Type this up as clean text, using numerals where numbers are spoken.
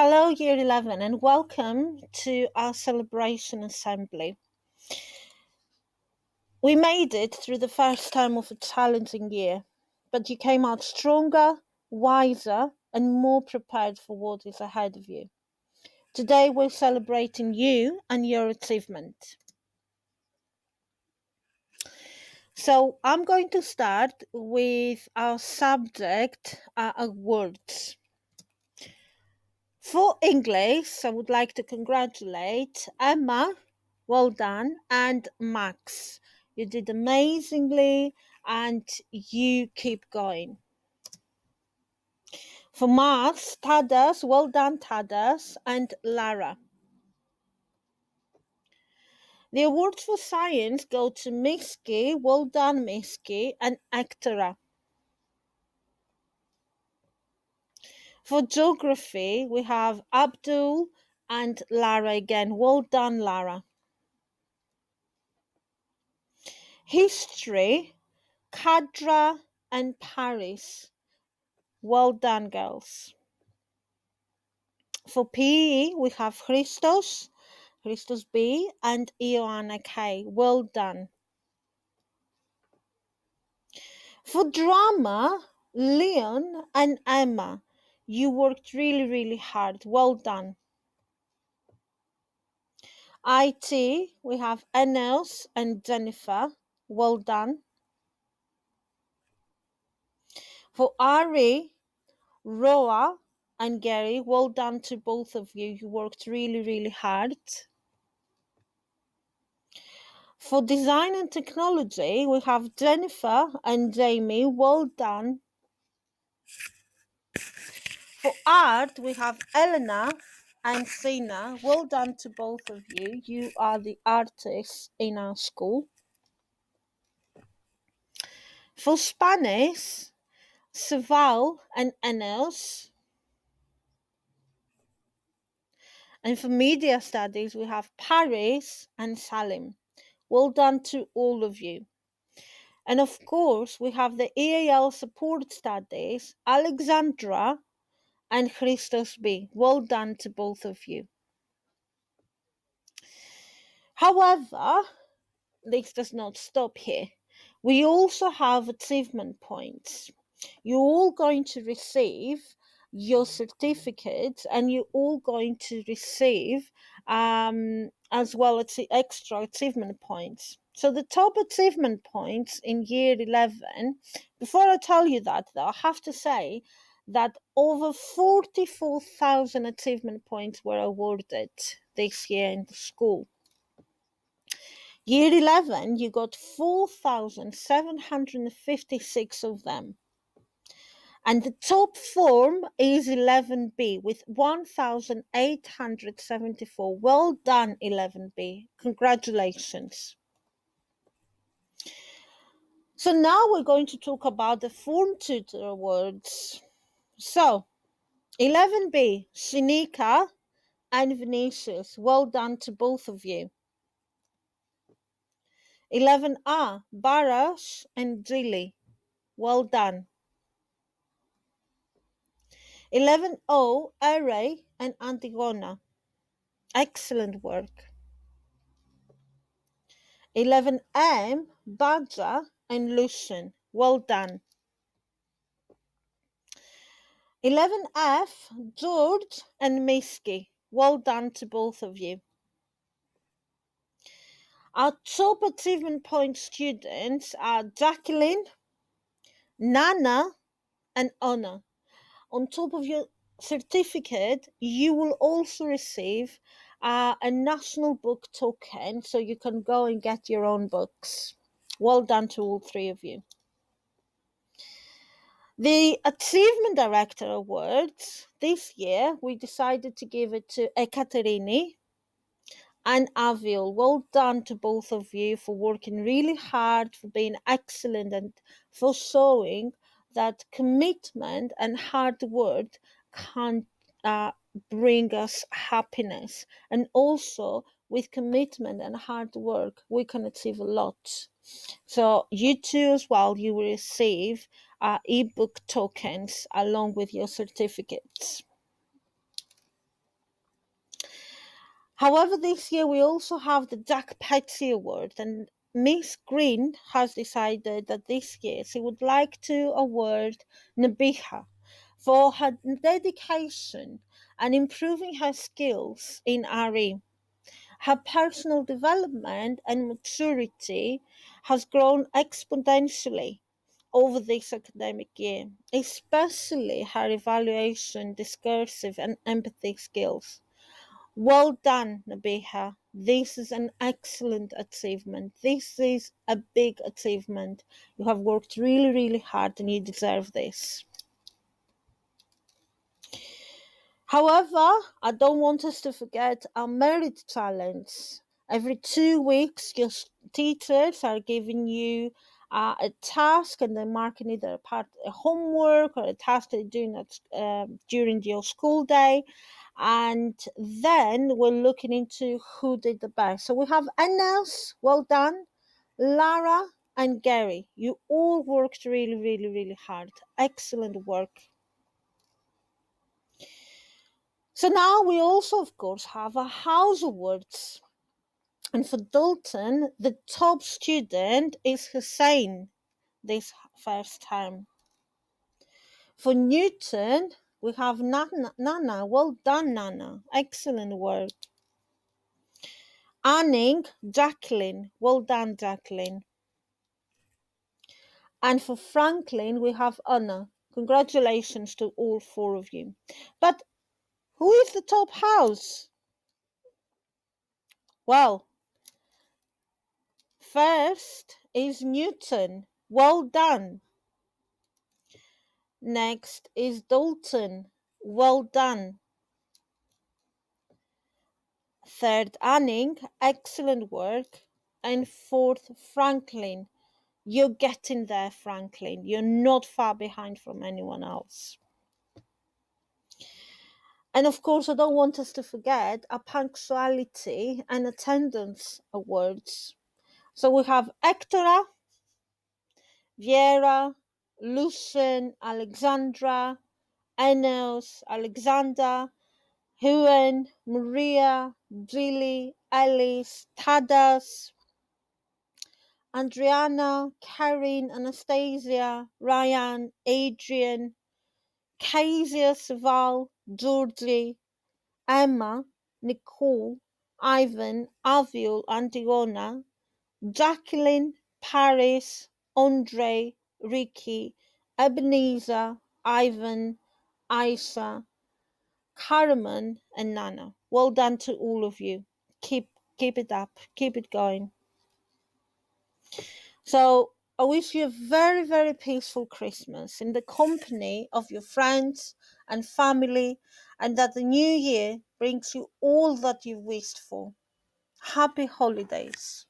Hello, Year 11, and welcome to our celebration assembly. We made it through the first time of a challenging year, but you came out stronger, wiser, and more prepared for what is ahead of you. Today, we're celebrating you and your achievement. So, I'm going to start with our subject words. For English, I would like to congratulate Emma, well done, and Max. You did amazingly and you keep going. For maths, Tadas, well done, Tadas, and Lara. The awards for science go to Miski, well done, Miski, and Ektora. For geography, we have Abdul and Lara again. Well done, Lara. History, Kadra and Paris. Well done, girls. For PE, we have Christos B, and Ioana K. Well done. For drama, Leon and Emma, you worked really hard. Well done. IT, we have Enos and Jennifer. Well done. For RE, Roa and Gary, well done to both of you. You worked really hard. For design and technology, we have Jennifer and Jamie. Well done. For art, we have Elena and Sina. Well done to both of you. You are the artists in our school. For Spanish, Saval and Enos. And for media studies, we have Paris and Salim. Well done to all of you. And of course, we have the EAL support studies, Alexandra and Christos B. Well done to both of you. However, this does not stop here. We also have achievement points. You're all going to receive your certificates and you're all going to receive as well as the extra achievement points. So the top achievement points in year 11, before I tell you that though, I have to say that over 44,000 achievement points were awarded this year in the school. Year 11, you got 4,756 of them. And the top form is 11B with 1,874. Well done, 11B. Congratulations. So now we're going to talk about the Form Tutor Awards. So, 11B, Shinika and Vinicius. Well done to both of you. 11A, Barash and Dili. Well done. 11O, Array and Antigona. Excellent work. 11M, Badja and Lucian. Well done. 11F, George and Miski. Well done to both of you. Our top achievement point students are Jacqueline, Nana, and Anna. On top of your certificate, you will also receive a national book token so you can go and get your own books. Well done to all three of you. The Achievement Director Awards, this year we decided to give it to Ekaterini and Aviol. Well done to both of you for working really hard, for being excellent, and for showing that commitment and hard work can bring us happiness. And also, with commitment and hard work, we can achieve a lot. So you too as well, you will receive ebook tokens along with your certificates. However, this year we also have the Jack Patsy Award, and Miss Green has decided that this year she would like to award Nabiha for her dedication and improving her skills in RE. Her personal development and maturity has grown exponentially over this academic year, especially her evaluation, discursive, and empathy skills. Well done, Nabiha. This is an excellent achievement. This is a big achievement. You have worked really, really hard and you deserve this. However, I don't want us to forget our merit challenge. Every 2 weeks, your teachers are giving you a task and they're marking either a part a homework or a task they're doing during your school day. And then we're looking into who did the best. So we have Enes, well done, Lara and Gary. You all worked really, really, really hard. Excellent work. So now we also, of course, have our house awards. And for Dalton, the top student is Hussein this first term. For Newton, we have Nana. Well done, Nana. Excellent work. Anning, Jacqueline. Well done, Jacqueline. And for Franklin, we have Anna. Congratulations to all four of you. But who is the top house? Well, first is Newton. Well done. Next is Dalton. Well done. Third, Anning. Excellent work. And fourth, Franklin. You're getting there, Franklin. You're not far behind from anyone else. And of course, I don't want us to forget our punctuality and attendance awards. So we have Hectora, Viera, Lucien, Alexandra, Enos, Alexander, Huan, Maria, Julie, Alice, Tadas, Adriana, Karin, Anastasia, Ryan, Adrian, Kezia, Saval, Georgie, Emma, Nicole, Ivan, Aviol, Antigona, Jacqueline, Paris, Andre, Ricky, Ebenezer, Ivan, Isa, Karaman, and Nana. Well done to all of you. Keep it up. Keep it going. So I wish you a very, very peaceful Christmas in the company of your friends and family, and that the new year brings you all that you've wished for. Happy holidays.